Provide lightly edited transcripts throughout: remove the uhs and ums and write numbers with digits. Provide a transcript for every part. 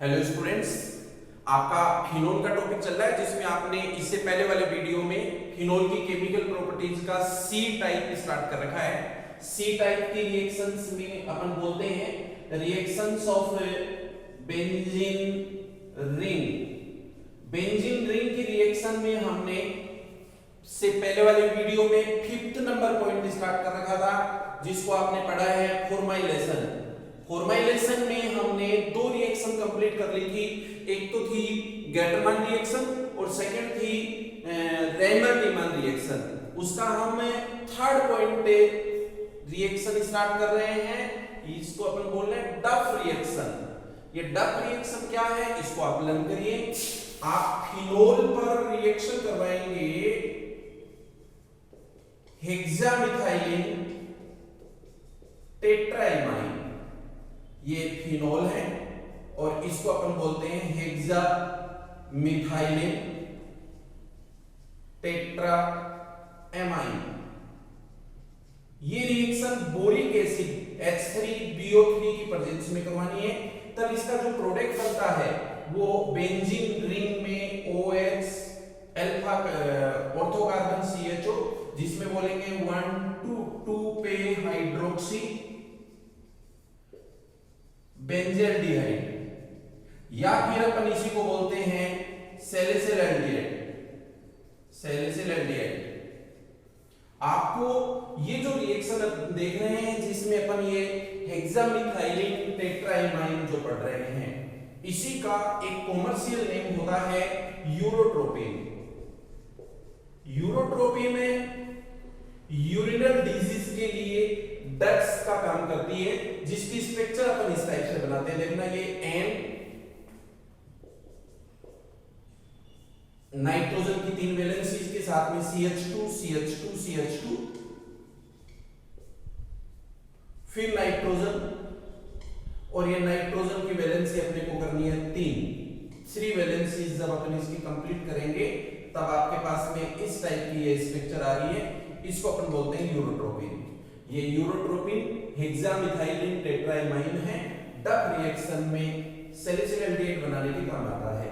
Hello students, आपका phenol का topic चल रहा है जिसमें आपने इससे पहले वाले वीडियो में फिनोल की केमिकल प्रॉपर्टीज का सी टाइप स्टार्ट कर रखा है। सी टाइप की रिएक्शंस में अपन बोलते हैं reactions of benzene ring. Benzene ring की रिएक्शन में हमने से पहले वाले वीडियो में 5th नंबर पॉइंट स्टार्ट कर रखा था जिसको आपने पढ़ा है फॉर्माइलेशन। फॉर्माइलेशन में हमने दो रिएक्शन कंप्लीट कर ली थी, एक तो थी गेटरमैन रिएक्शन और सेकंड थी रेमर-टीमन रिएक्शन। उसका हम थर्ड पॉइंट पे रिएक्शन स्टार्ट कर रहे हैं, इसको अपन बोल रहे हैं डफ रिएक्शन। ये डफ रिएक्शन क्या है इसको आप लर्न करिए। आप फिनोल पर रिएक्शन करवाएंगे हेक्सामिथाइलिन टेट्राएमाइन, ये फिनोल है और इसको अपन बोलते हैं हेक्सामिथाइलिन टेट्राएमाइन। ये रिएक्शन बोरिक एसिड H3BO3 की प्रेजेंस में करवानी है, तब इसका जो प्रोडक्ट बनता है वो बेंजीन रिंग में OH alpha ortho carbon CHO, जिसमें बोलेंगे 1,2 पे हाइड्रोक्सी बेंजल्डिहाइड, या फिर अपन इसी को बोलते हैं सैलिसिलएल्डिहाइड। आपको ये जो रिएक्शन देख रहे हैं जिसमें अपन ये हेक्सामिथाइलिन टेट्राएमाइन जो पढ़ रहे हैं, इसी का एक कॉमर्शियल नेम होता है यूरोट्रोपिन। यूरोट्रोपिन में यूरिनल डिजीज के लिए ड्रग्स का काम करती है, जिसकी स्ट्रक्चर अपन इस टाइप से बनाते हैं। देखना ये N नाइट्रोजन की 3 वैलेंसीज के साथ में CH2 फिर नाइट्रोजन, और ये नाइट्रोजन की वैलेंसी अपने को करनी है 3 वैलेंसीज। जब अपन इसकी कंप्लीट करेंगे तब आपके पास में इस टाइप की ये स्ट्रक्चर आ रही है, इसको अपन बोलते हैं यूरोट्रोपिन। ये यूरोट्रोपिन हेक्सामिथाइलिन टेट्राएमाइन है, डफ रिएक्शन में सैलिसिलएल्डिहाइड बनाने के काम आता है।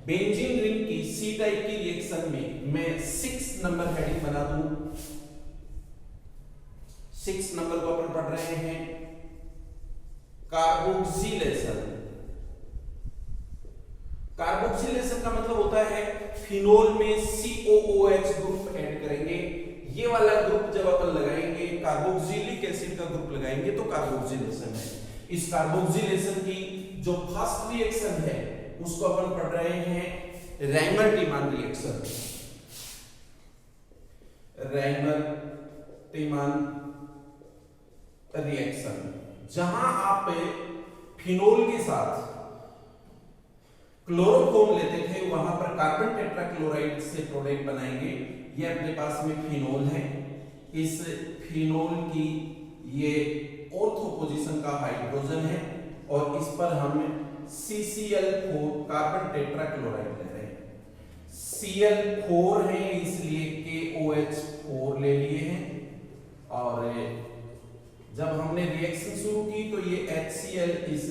बेंजीन रिंग की सी टाइप की रिएक्शन में मैं 6 नंबर हेडिंग बना दूं। 6 नंबर को अपन पढ़ रहे हैं कार्बोक्सिलेशन। कार्बोक्सिलेशन का मतलब होता है फिनोल में COOH ग्रुप ऐड करेंगे। ये वाला ग्रुप जब अपन लगाएंगे, कार्बोक्सिलिक एसिड का ग्रुप लगाएंगे तो कार्बोक्सिलेशन है। इस कार्बोक्सिलेशन की जो फर्स्ट रिएक्शन है उसको अपन पढ़ रहे हैं रेमर-टीमन रिएक्शन। रेमर-टीमन रिएक्शन, जहां आप फिनोल के साथ क्लोरोफॉर्म लेते थे, वहां पर कार्बन टेट्राक्लोराइड से प्रोडक्ट बनाएंगे। ये अपने पास में फिनोल है, इस फिनोल की ये ऑर्थो पोजीशन का हाइड्रोजन है और इस पर हम CCl4 कार्बन टेट्राक्लोराइड ले रहे हैं। Cl4 है इसलिए KOH4 ले लिए हैं, और जब हमने रिएक्शन शुरू की तो ये HCl इस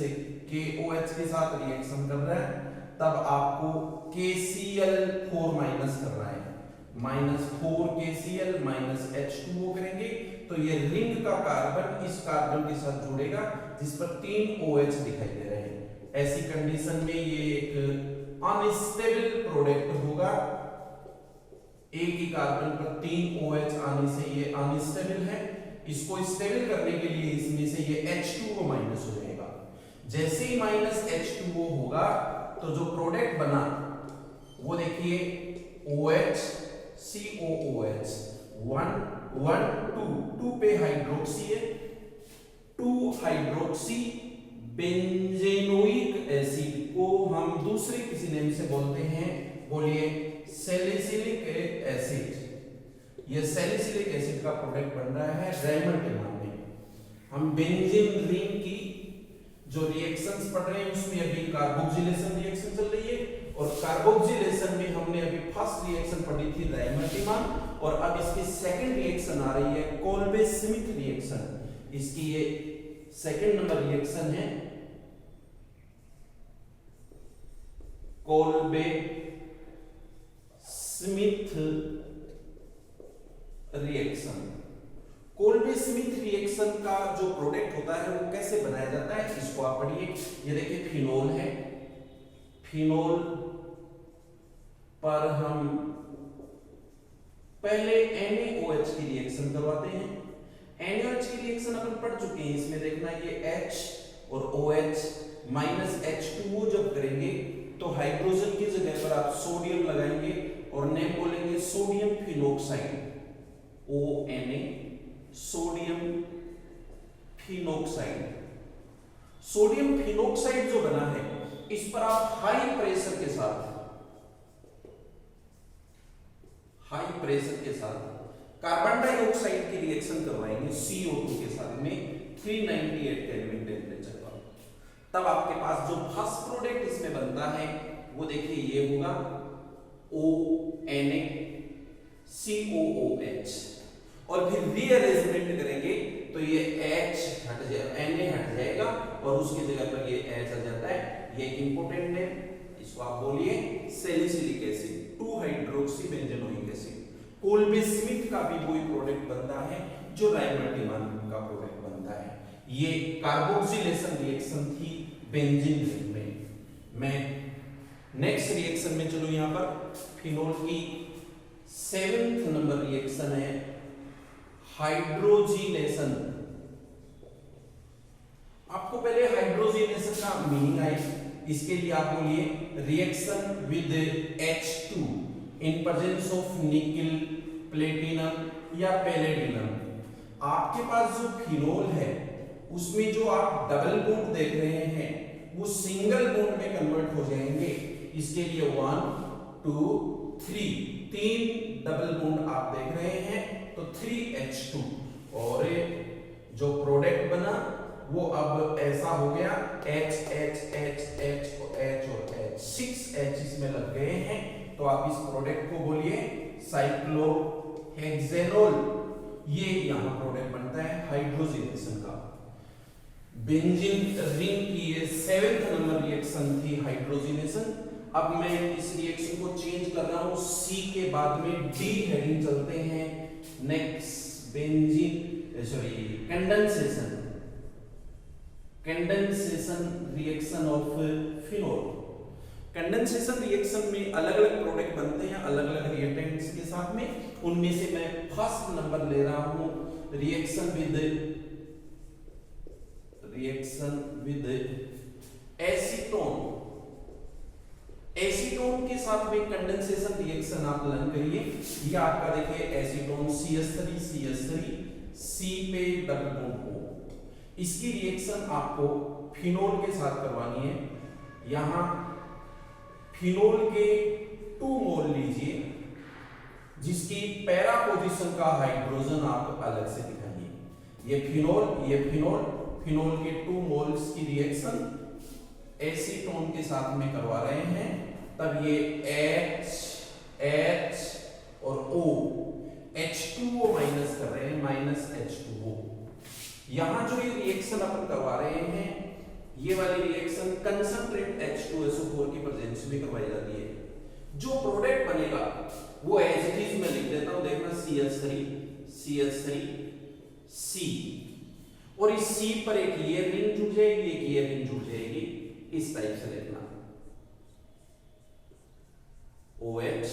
KOH के साथ रिएक्शन कर रहा है, तब आपको KCl4 माइनस करना है, -4 KCl -H2O करेंगे तो ये रिंग का कार्बन इस कार्बन के साथ जुड़ेगा जिस पर 3 OH दिखाई दे रहे हैं। ऐसी कंडीशन में ये एक अनस्टेबल प्रोडक्ट होगा। एक ही कार्बन पर 3 OH आने से ये अनस्टेबल है। इसको स्टेबल करने के लिए इसमें से ये H2O माइनस हो जाएगा। जैसे ही -H2O होगा तो जो प्रोडक्ट बना वो देखिए OH COOH 2 पे हाइड्रोक्सी है, 2 हाइड्रोक्सी बेंजेनोइक एसिड को हम दूसरे किसी नेम से बोलते हैं, बोलिए सैलिसिलिक एसिड। यह सैलिसिलिक एसिड का प्रोडक्ट बन रहा है रेमर-टीमन में। हम बेंजीन रिंग की जो रिएक्शंस पढ़ रहे हैं उसमें अभी कार्बोक्सिलेशन रिएक्शन चल रही है, और कार्बोक्सिलेशन में हमने अभी फर्स्ट रिएक्शन पढ़ी थी रेमर-टीमन, और अब इसकी सेकंड रिएक्शन आ रही है कोल्बे-स्मिथ रिएक्शन। इसकी ये सेकंड नंबर रिएक्शन है Kolbe Smith reaction. Kolbe Smith reaction का जो प्रोडक्ट होता है वो कैसे बनाया जाता है, इसको आप पढ़िए। ये देखिए फिनोल है, फिनोल पर हम पहले NaOH की रिएक्शन करवाते हैं। NaOH की रिएक्शन अपन पढ़ चुके हैं, इसमें देखना ये H और OH माइनस H2O जब करेंगे तो हाइड्रोजन की जगह पर आप सोडियम लगाएंगे और नेम बोलेंगे sodium phenoxide, ONa, sodium phenoxide. Sodium phenoxide जो बना है इस पर आप हाई प्रेशर के साथ कार्बन डाइऑक्साइड की रिएक्शन करवाएंगे CO2 के साथ में 398 केल्विन टेम्परेचर पर। तब आपके पास जो फर्स्ट प्रोडक्ट इसमें बनता है वो देखिए ये होगा ONa COOH, और फिर रीअरेंजमेंट करेंगे तो ये H हट जाएगा, Na हट जाएगा और उसकी जगह पर ये H आ जाता है। ये इंपॉर्टेंट है, इसको आप बोलिए salicylic acid, 2 hydroxy benzoic acid. Kolbe Smith का भी वही प्रोडक्ट बनता है जो राइमर्टिमान का प्रोडक्ट बनता है। ये कार्बोक्सिलेशन रिएक्शन थी बेंजीन रिंग में। मैं नेक्स्ट रिएक्शन में चलूं, यहां पर फिनोल की 7th नंबर रिएक्शन है हाइड्रोजीनेशन। आपको पहले हाइड्रोजीनेशन का मीनिंग आए, इसके लिए आप बोलिए reaction with H2 in presence of निकल, प्लेटिनम या पैलेडिनम। आपके पास जो फिनोल है उसमें जो आप डबल बॉन्ड देख रहे हैं वो सिंगल बॉन्ड में कन्वर्ट हो जाएंगे। इसके लिए 1 2 3 डबल बॉन्ड आप देख रहे हैं तो 3H2, और जो प्रोडक्ट बना वो अब ऐसा हो गया H H H H H और H, 6H इसमें लग गए हैं। तो आप इस प्रोडक्ट को बोलिए साइक्लोहेक्सेनोल। ये यहां प्रोडक्ट बनता है हाइड्रोजीनेशन का। बेंजीन रिंग की ये 7th नंबर रिएक्शन थी हाइड्रोजीनेशन। अब मैं इस रिएक्शन को चेंज कर रहा हूं, C के बाद में D हेडिंग चलते हैं। Next benzene condensation reaction of phenol. Condensation reaction में अलग अलग प्रोडक्ट बनते हैं अलग अलग रिएक्टेंट्स के साथ में। उनमें से मैं फर्स्ट नंबर ले रहा हूं रिएक्शन विद एसीटोन। एसीटोन के साथ में कंडेंसेशन रिएक्शन आप लर्न करिए। ये आपका देखिए एसीटोन CH3 C पे डबल बॉन्ड O। इसकी रिएक्शन आपको फिनोल के साथ करवानी है। यहां फिनोल के 2 मोल लीजिए जिसकी पैरा पोजीशन का हाइड्रोजन आप अलग से दिखाइए। ये फिनोल के 2 मोल्स की रिएक्शन एसीटोन के साथ में करवा रहे हैं। तब ये H और O H2O माइनस कर रहे हैं, माइनस H2O। यहां जो ये रिएक्शन अपन करवा रहे हैं ये वाली रिएक्शन कंसंट्रेट H2SO4 की प्रेजेंस में करवाई जाती है। जो प्रोडक्ट बनेगा वो एज इट इज में लिख देता हूं, देखना CH3 C, और इस C पर एक ये रिंग जुड़ जाएगी, एक ये रिंग जुड़ जाएगी, इस टाइप से लिखना OH।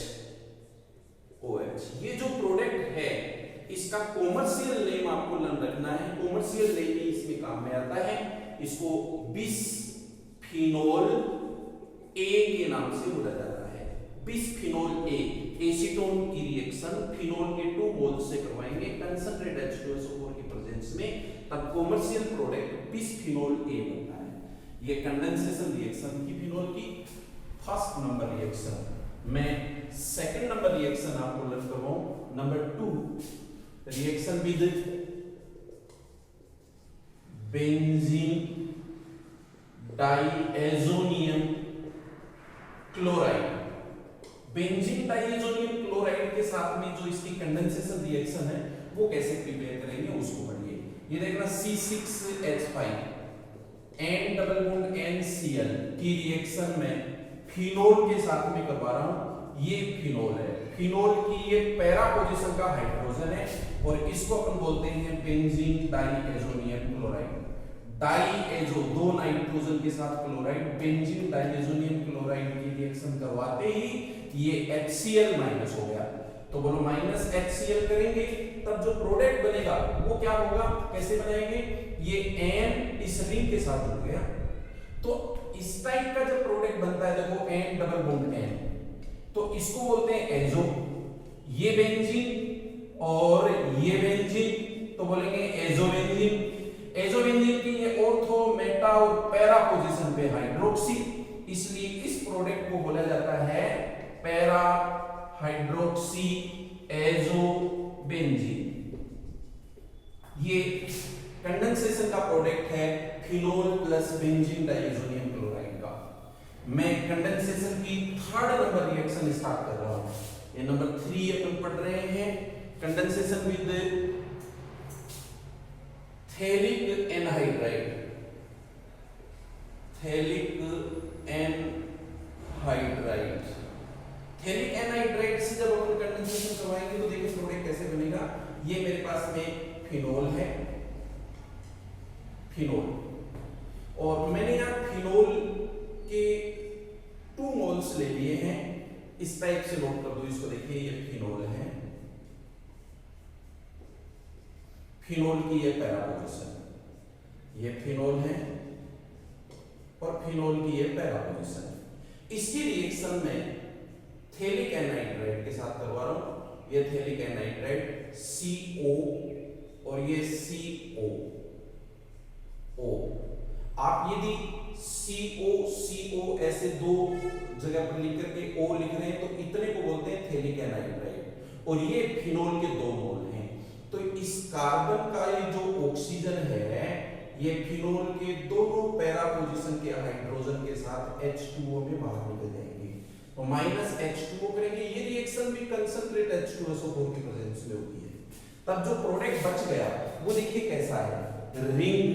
ये जो प्रोडक्ट है इसका कॉमर्शियल नेम आपको रखना है। कॉमर्शियल नेम ही इसमें काम में आता है। इसको बिसफिनोल A के नाम से बोला जाता है। बिसफिनोल A एसीटोन की रिएक्शन फिनोल के 2 मोल्स से करवाएंगे कंसंट्रेट H2SO4 की प्रेजेंस में, तब कॉमर्शियल प्रोडक्ट बिसफिनोल A बनता है। ये कंडेंसेशन रिएक्शन की फिनोल की फर्स्ट नंबर रिएक्शन। मैं सेकंड नंबर रिएक्शन आपको लर्न करवाऊं, number 2 reaction with benzene diazonium chloride. Benzene diazonium chloride के साथ में जो इसकी कंडेंसेशन रिएक्शन है वो कैसे प्रिपेयर करेंगे उसको पढ़िए। ये देखना C6H5 N double bond NCl की रिएक्शन में फिनोल के साथ में करवा रहा हूं। ये फिनोल है, फिनोल की ये पैरा पोजीशन का हाइड्रोजन है और इसको अपन बोलते हैं बेंजीन डाइएजोनियम क्लोराइड। डाइएजो, दो नाइट्रोजन के साथ क्लोराइड, बेंजीन डाइएजोनियम क्लोराइड की रिएक्शन करवाते ही ये HCl माइनस हो गया। तो बोलो माइनस HCl करेंगे तब जो प्रोडक्ट बनेगा वो क्या होगा, कैसे बनाएंगे, ये N इस रिंग के साथ जुड़ गया तो इस टाइप का जब प्रोडक्ट बनता है, देखो N डबल बॉन्ड N, तो इसको बोलते हैं एजो। ये बेंजीन और ये बेंजीन तो बोलेंगे एजोबेंजीन। एजोबेंजीन की ये ऑर्थो, मेटा और पैरा पोजीशन पे हाइड्रोक्सी, इसलिए इस प्रोडक्ट को बोला जाता है पैरा हाइड्रोक्सी एजोबेंजीन। ये कंडेंसेशन का प्रोडक्ट है phenol plus benzene diazonium chloride का। मैं कंडेंसेशन की थर्ड नंबर रिएक्शन स्टार्ट कर रहा हूं। ये नंबर 3 अपन पढ़ रहे हैं, condensation with phthalic anhydride. Phthalic anhydride, phthalic anhydride से जब अपन कंडेंसेशन करवाएंगे तो देखिए प्रोडक्ट कैसे बनेगा। ये मेरे पास में फिनोल है, फिनोल, और मैंने यहां फिनोल के 2 मोल्स ले लिए हैं। इस टाइप से नोट कर दो इसको, देखिए ये फिनोल है, फिनोल की ये पैरा पोजीशन, ये फिनोल है और फिनोल की ये पैरा पोजीशन। इसकी रिएक्शन में थैलिक एनहाइड्राइड के साथ करवा रहा हूं। ये थैलिक एनहाइड्राइड CO और ये CO O। आप यदि CO ऐसे 2 जगह पर लिख करके O लिख रहे हैं तो इतने को बोलते हैं थैलिक एनहाइड्राइड और ये फिनोल के 2 मोल हैं। तो इस कार्बन का ये जो ऑक्सीजन है ये फिनोल के दोनों पैरा पोजीशन के हाइड्रोजन के साथ H2O में बाहर निकल जाएंगे तो माइनस H2O करेंगे। ये रिएक्शन भी कंसंट्रेट H2SO4 की प्रेजेंस में होती है। तब जो प्रोडक्ट बच गया वो देखिए कैसा है, रिंग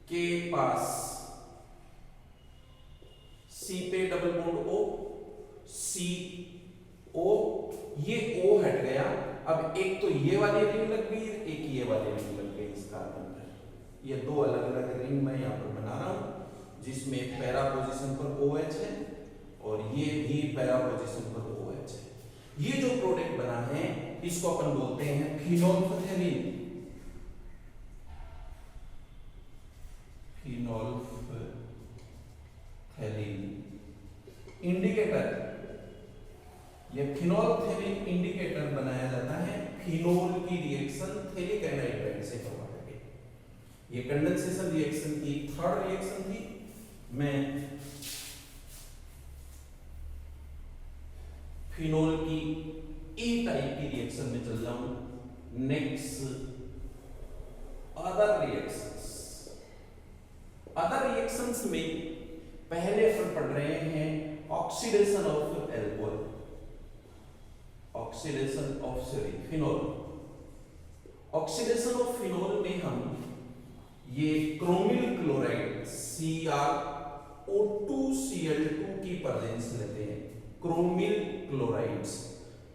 के पास C पे डबल बॉन्ड O, CO, ये O हट गया। अब एक तो ये वाली रिंग लग गई, एक ये वाली रिंग लग गई इस कार्बन पर। ये 2 अलग अलग रिंग मैं यहां पर बना रहा हूं जिसमें पैरा पोजीशन पर OH है और ये भी पैरा पोजीशन पर OH है। ये जो प्रोडक्ट बना है इसको अपन बोलते हैं फिनोल्फथैलीन। फिनोल्फथैलीन इंडिकेटर, ये फिनोल्फथैलीन इंडिकेटर बनाया जाता है फिनोल की रिएक्शन थैलिक एनहाइड्राइड से करवा करके। ये कंडेंसेशन रिएक्शन की थर्ड रिएक्शन थी। मैं फिनोल की ए टाइप की रिएक्शन में चल जाऊं। Next other reactions. Other reactions में पहले अपन पढ़ रहे हैं oxidation of alcohol, oxidation of phenol. Oxidation of phenol में हम ये क्रोमिल क्लोराइड CrO2Cl2 की प्रेजेंस लेते हैं। क्रोमिल क्लोराइड्स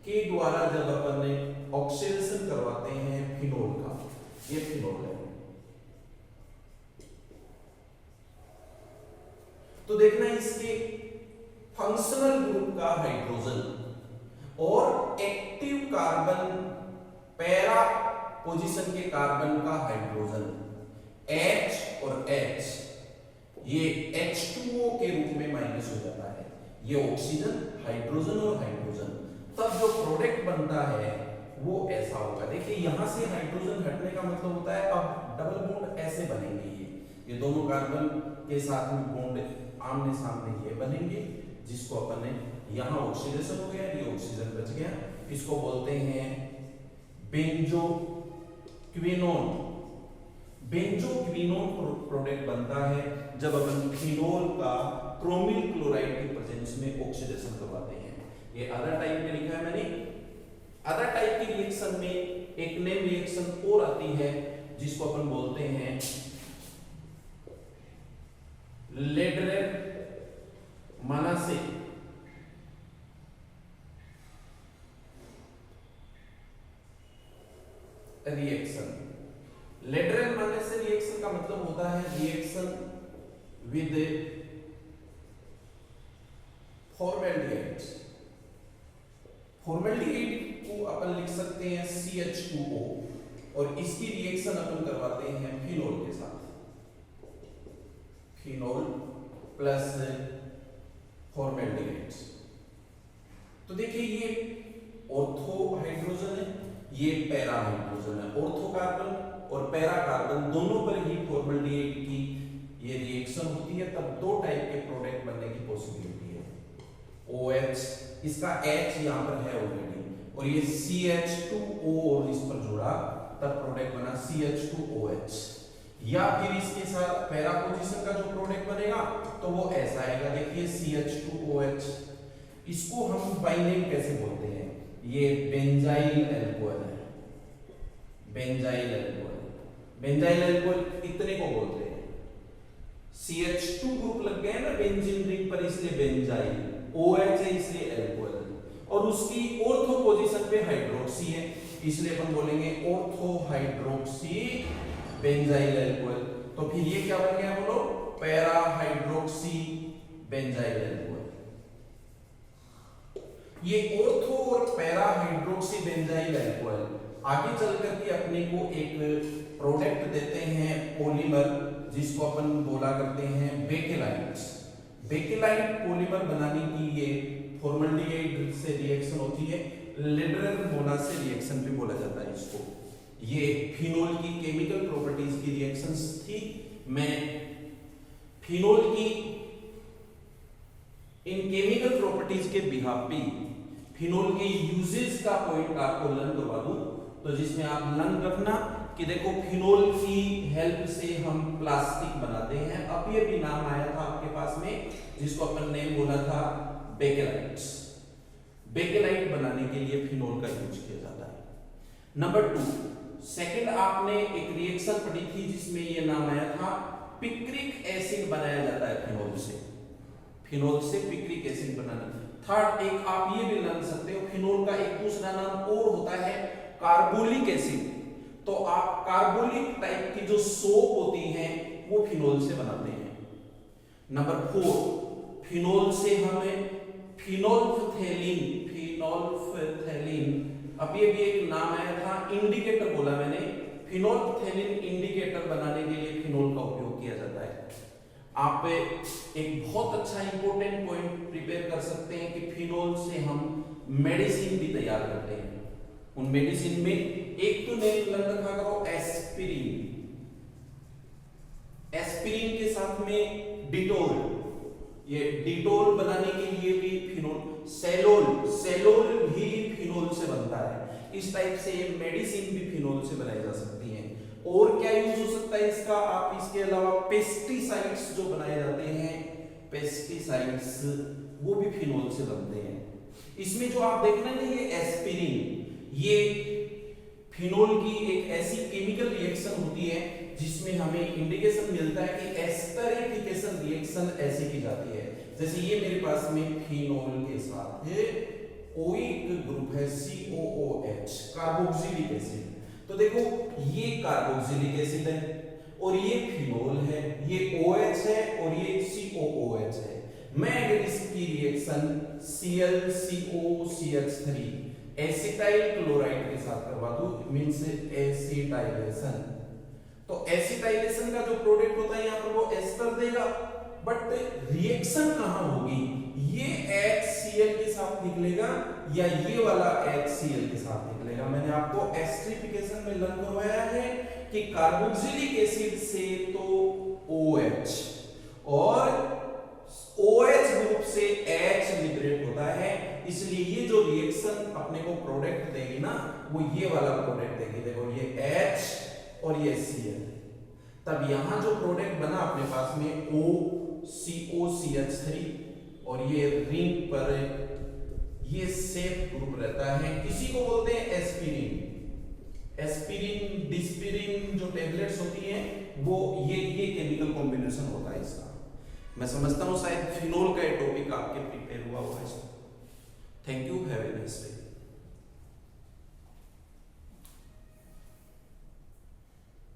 के द्वारा जब अपन ऑक्सीडेशन करवाते हैं फिनोल का, ये फिनोल है। तो देखना इसके फंक्शनल ग्रुप का हाइड्रोजन और एक्टिव कार्बन पैरा पोजीशन के कार्बन का हाइड्रोजन H और H, ये H2O के रूप में माइनस हो जाता है। ये ऑक्सीजन, हाइड्रोजन और हाइड्रोजन, तब जो प्रोडक्ट बनता है वो ऐसा होगा। देखिए यहां से हाइड्रोजन हटने का मतलब होता है अब डबल बॉन्ड ऐसे बनेंगे। ये दोनों कार्बन के साथ में बॉन्ड आमने सामने ये बनेंगे, जिसको अपन ने यहां ऑक्सीडेशन हो गया, ये ऑक्सीजन बच गया। इसको बोलते हैं बेंजोक्विनोन। बेंजोक्विनोन प्रोडक्ट बनता है जब अपन फिनोल का क्रोमिल क्लोराइड की प्रेजेंस में ऑक्सीडेशन करवाते हैं। ये अदर टाइप में लिखा है मैंने। अदर टाइप की रिएक्शन में एक नेम रिएक्शन और आती है जिसको अपन बोलते हैं लेडरेर होता है रिएक्शन विद फॉर्मेल्डिहाइड। फॉर्मेल्डिहाइड को अपन लिख सकते हैं CH2O और इसकी रिएक्शन अपन करवाते हैं फिनोल के साथ, फिनोल प्लस फॉर्मेल्डिहाइड। तो देखिए ये ऑर्थो हाइड्रोजन है, ये पैरा हाइड्रोजन है। ऑर्थो कार्बन और पैरा कार्बन दोनों पर ही फॉर्मेल्डिहाइड की ये रिएक्शन होती है, तब दो टाइप के प्रोडक्ट बनने की पॉसिबिलिटी है। OH, इसका H यहाँ पर है ऑलरेडी, और ये CH2O और इस पर जुड़ा, तब प्रोडक्ट बना CH2OH। या फिर इसके साथ पैरा पोजीशन का जो प्रोडक्ट बनेगा तो वो ऐसा आएगा, देखिए CH2OH। इसको हम बाइनेम कैसे बोलते हैं, ये बेंजाइल अल्कोहल है, बेंजाइल अल्कोहल। बेंजाइल अल्कोहल इतने को बोलते हैं, CH2 ग्रुप लग गए ना बेंजीन रिंग पर, इसलिए बेंजाइल। OH है इसलिए अल्कोहल, और उसकी ऑर्थो पोजीशन पे हाइड्रोक्सी है, इसलिए अपन बोलेंगे ऑर्थो हाइड्रोक्सी बेंजाइल अल्कोहल। तो फिर ये क्या बन गया बोलो, पैरा हाइड्रोक्सी बेंजाइल अल्कोहल। ये ऑर्थो और पैरा हाइड्रोक्सी बेंजाइल अल्कोहल आगे चल करके अपने को एक प्रोडक्ट देते हैं पॉलीमर, जिसको अपन बोला करते हैं बेकेलाइट। बेकेलाइट पॉलीमर बनाने की ये फॉर्मल्डिहाइड से रिएक्शन होती है, लिडरर-मोना से रिएक्शन भी बोला जाता है इसको। ये फिनोल की केमिकल प्रॉपर्टीज की रिएक्शंस थी। मैं फिनोल की इन केमिकल प्रॉपर्टीज के बिहाफ पे फिनोल के यूजेस का पॉइंट आपको लर्न करवा दूं, तो जिसमें आप लर्न रखना कि देखो फिनोल की हेल्प से हम प्लास्टिक बनाते हैं। अब ये भी नाम आया था आपके पास में, जिसको अपन ने बोला था बेकेलाइट्स। बेकेलाइट बनाने के लिए फिनोल का यूज किया जाता है। नंबर 2, सेकंड आपने एक रिएक्शन पढ़ी थी जिसमें ये नाम आया था पिक्रिक एसिड बनाया जाता है फिनोल से, फिनोल से पिक्रिक एसिड बनाना। थर्ड एक आप ये भी लर्न सकते हो, फिनोल का एक दूसरा नाम और होता है कार्बोलिक एसिड। तो आप कार्बोलिक टाइप की जो सोप होती हैं वो फिनोल से बनाते हैं। नंबर 4, फिनोल से हमें फिनोल्फथैलीन, फिनोल्फथैलीन, अब ये भी एक नाम आया था, इंडिकेटर बोला मैंने, फिनोल्फथैलीन इंडिकेटर बनाने के लिए फिनोल का उपयोग किया जाता है। आप एक बहुत अच्छा इंपॉर्टेंट पॉइंट प्रिपेयर कर सकते हैं कि फिनोल से हम मेडिसिन भी तैयार करते हैं। उन मेडिसिन में एक तो नेम लर्न रखा करो एस्पिरिन, एस्पिरिन के साथ में डिटोल, ये डिटोल बनाने के लिए भी फिनोल, सेलोल, सेलोल भी फिनोल से बनता है। इस टाइप से मेडिसिन भी फिनोल से बनाई जा सकती है। और क्या यूज हो सकता है इसका, आप इसके अलावा पेस्टिसाइड्स जो बनाए जाते हैं, पेस्टिसाइड्स वो भी फिनोल से बनते हैं। इसमें जो आप देखना है ये एस्पिरिन, ये फिनोल की एक ऐसी केमिकल रिएक्शन होती है जिसमें हमें इंडिकेशन मिलता है कि एस्टरिफिकेशन रिएक्शन ऐसे की जाती है। जैसे ये मेरे पास में फिनोल के साथ है ओइक ग्रुप है COOH, कार्बोक्सिलिक एसिड। तो देखो ये कार्बोक्सिलिक एसिड है और ये फिनोल है, ये OH है और ये COOH है। मैं अगर इसकी रिएक्शन ClCOCH3 एसिटाइल क्लोराइड के साथ करवा दूं, मींस एसिटाइलेशन, तो एसिटाइलेशन का जो प्रोडक्ट होता है यहां पर वो एस्टर देगा, बट रिएक्शन कहां होगी, ये HCl के साथ निकलेगा या ये वाला HCl के साथ निकलेगा। मैंने आपको एस्टरिफिकेशन में लर्न करवाया है कि कार्बोक्सिलिक एसिड से तो OH और OH ग्रुप से H लिबरेट होता है, इसलिए ये जो रिएक्शन अपने को प्रोडक्ट देगी ना वो ये वाला प्रोडक्ट देगी। देखो ये H और ये Cl, तब यहां जो प्रोडक्ट बना अपने पास में OCOCH3 और ये रिंग पर ये सेफ ग्रुप रहता है, इसी को बोलते हैं एस्पिरिन। एस्पिरिन डिस्पिरिन जो टेबलेट्स होती हैं वो ये केमिकल कॉम्बिनेशन होता है इसका। मैं समझता हूं शायद फिनोल का टॉपिक आपके प्रिपेयर हुआ है। Thank you, have a nice day.